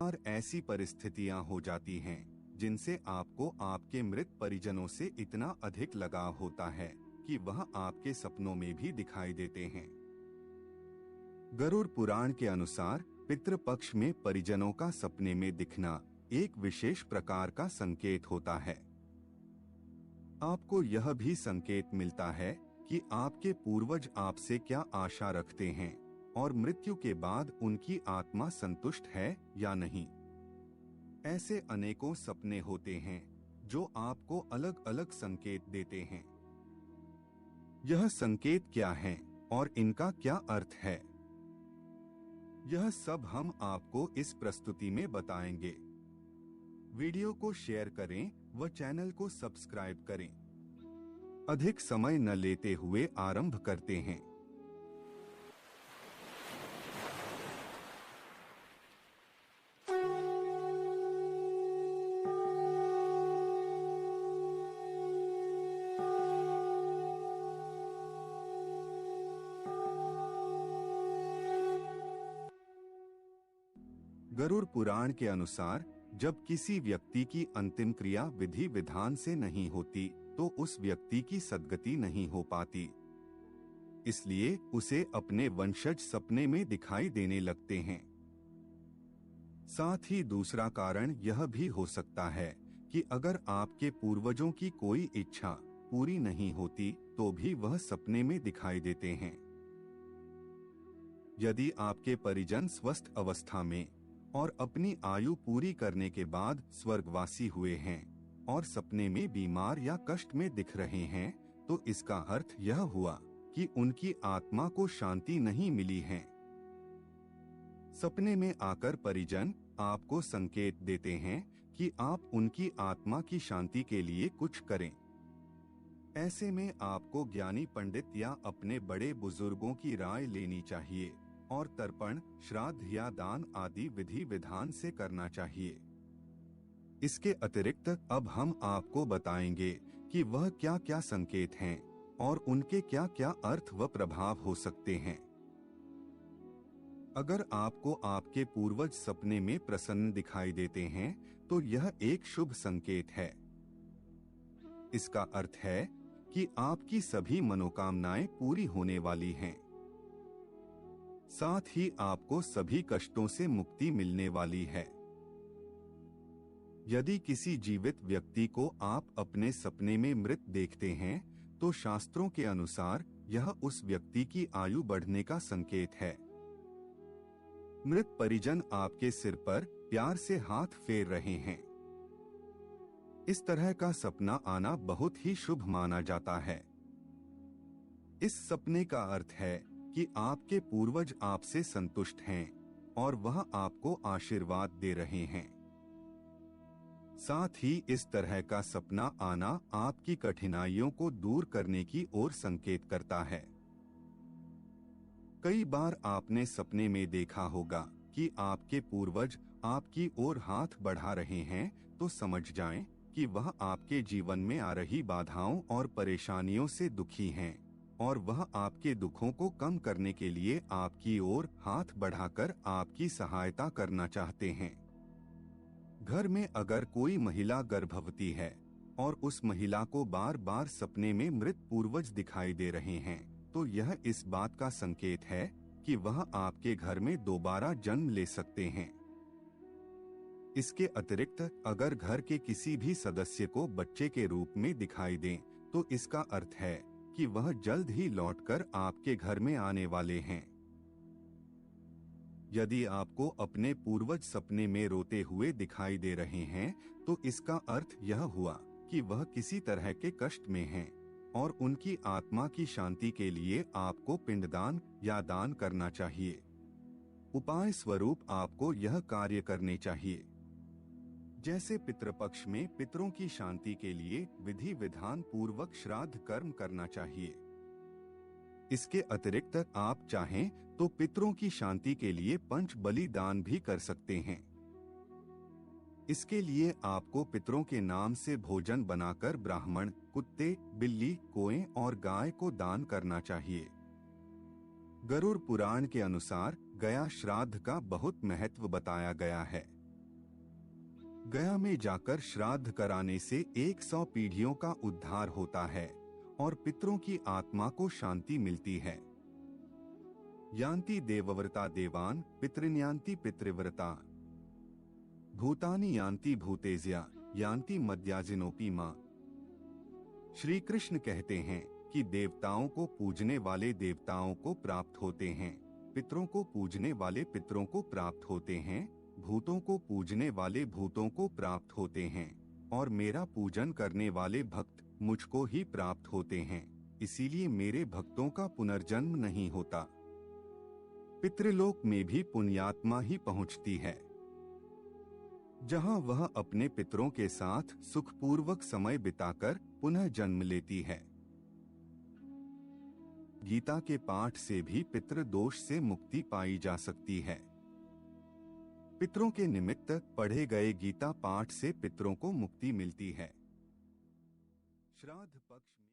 बार ऐसी परिस्थितियां हो जाती हैं जिनसे आपको आपके मृत परिजनों से इतना अधिक लगाव होता है कि वह आपके सपनों में भी दिखाई देते हैं। गरुड़ पुराण के अनुसार पितृपक्ष में परिजनों का सपने में दिखना एक विशेष प्रकार का संकेत होता है। आपको यह भी संकेत मिलता है कि आपके पूर्वज आपसे क्या आशा रखते हैं और मृत्यु के बाद उनकी आत्मा संतुष्ट है या नहीं। ऐसे अनेकों सपने होते हैं जो आपको अलग अलग संकेत देते हैं। यह संकेत क्या हैं और इनका क्या अर्थ है, यह सब हम आपको इस प्रस्तुति में बताएंगे। वीडियो को शेयर करें व चैनल को सब्सक्राइब करें। अधिक समय न लेते हुए आरंभ करते हैं। गरुड़ पुराण के अनुसार जब किसी व्यक्ति की अंतिम क्रिया विधि विधान से नहीं होती तो उस व्यक्ति की सद्गति नहीं हो पाती। इसलिए उसे अपने वंशज सपने में दिखाई देने लगते हैं। साथ ही दूसरा कारण यह भी हो सकता है कि अगर आपके पूर्वजों की कोई इच्छा पूरी नहीं होती तो भी वह सपने में दिखाई देते हैं। यदि आपके परिजन स्वस्थ अवस्था में और अपनी आयु पूरी करने के बाद स्वर्गवासी हुए हैं और सपने में बीमार या कष्ट में दिख रहे हैं तो इसका अर्थ यह हुआ कि उनकी आत्मा को शांति नहीं मिली है। सपने में आकर परिजन आपको संकेत देते हैं कि आप उनकी आत्मा की शांति के लिए कुछ करें। ऐसे में आपको ज्ञानी पंडित या अपने बड़े बुजुर्गों की राय लेनी चाहिए और तर्पण, श्राद्ध या दान आदि विधि विधान से करना चाहिए। इसके अतिरिक्त अब हम आपको बताएंगे कि वह क्या क्या संकेत हैं और उनके क्या क्या अर्थ व प्रभाव हो सकते हैं। अगर आपको आपके पूर्वज सपने में प्रसन्न दिखाई देते हैं तो यह एक शुभ संकेत है। इसका अर्थ है कि आपकी सभी मनोकामनाएं पूरी होने वाली हैं। साथ ही आपको सभी कष्टों से मुक्ति मिलने वाली है। यदि किसी जीवित व्यक्ति को आप अपने सपने में मृत देखते हैं तो शास्त्रों के अनुसार यह उस व्यक्ति की आयु बढ़ने का संकेत है। मृत परिजन आपके सिर पर प्यार से हाथ फेर रहे हैं। इस तरह का सपना आना बहुत ही शुभ माना जाता है। इस सपने का अर्थ है कि आपके पूर्वज आपसे संतुष्ट हैं और वह आपको आशीर्वाद दे रहे हैं। साथ ही इस तरह का सपना आना आपकी कठिनाइयों को दूर करने की ओर संकेत करता है। कई बार आपने सपने में देखा होगा कि आपके पूर्वज आपकी ओर हाथ बढ़ा रहे हैं तो समझ जाएं कि वह आपके जीवन में आ रही बाधाओं और परेशानियों से दुखी हैं और वह आपके दुखों को कम करने के लिए आपकी ओर हाथ बढ़ाकर आपकी सहायता करना चाहते हैं। घर में अगर कोई महिला गर्भवती है और उस महिला को बार बार सपने में मृत पूर्वज दिखाई दे रहे हैं तो यह इस बात का संकेत है कि वह आपके घर में दोबारा जन्म ले सकते हैं। इसके अतिरिक्त अगर घर के किसी भी सदस्य को बच्चे के रूप में दिखाई दें तो इसका अर्थ है कि वह जल्द ही लौटकर आपके घर में आने वाले हैं। यदि आपको अपने पूर्वज सपने में रोते हुए दिखाई दे रहे हैं तो इसका अर्थ यह हुआ कि वह किसी तरह के कष्ट में हैं और उनकी आत्मा की शांति के लिए आपको पिंडदान या दान करना चाहिए। उपाय स्वरूप आपको यह कार्य करने चाहिए। जैसे पितृपक्ष में पितरों की शांति के लिए विधि विधान पूर्वक श्राद्ध कर्म करना चाहिए। इसके अतिरिक्त आप चाहें तो पितरों की शांति के लिए पंच बलि दान भी कर सकते हैं। इसके लिए आपको पितरों के नाम से भोजन बनाकर ब्राह्मण, कुत्ते, बिल्ली, कोएं और गाय को दान करना चाहिए। गरुड़ पुराण के अनुसार गया श्राद्ध का बहुत महत्व बताया गया है। गया में जाकर श्राद्ध कराने से 100 पीढ़ियों का उद्धार होता है और पितरों की आत्मा को शांति मिलती है। यान्ति देवव्रता देवान पितृन्यान्ति पितृव्रता भूतानि यान्ति भूतेज्या यान्ति मद्याजिनोपी मां। श्री कृष्ण कहते हैं कि देवताओं को पूजने वाले देवताओं को प्राप्त होते हैं, पितरों को पूजने वाले पितरों को प्राप्त होते हैं, भूतों को पूजने वाले भूतों को प्राप्त होते हैं और मेरा पूजन करने वाले भक्त मुझको ही प्राप्त होते हैं। इसीलिए मेरे भक्तों का पुनर्जन्म नहीं होता। पितृलोक में भी पुण्यात्मा ही पहुंचती है, जहां वह अपने पितरों के साथ सुखपूर्वक समय बिताकर पुनः जन्म लेती है। गीता के पाठ से भी पितृ दोष से मुक्ति पाई जा सकती है। पितरों के निमित्त पढ़े गए गीता पाठ से पितरों को मुक्ति मिलती है। श्राद्ध पक्ष में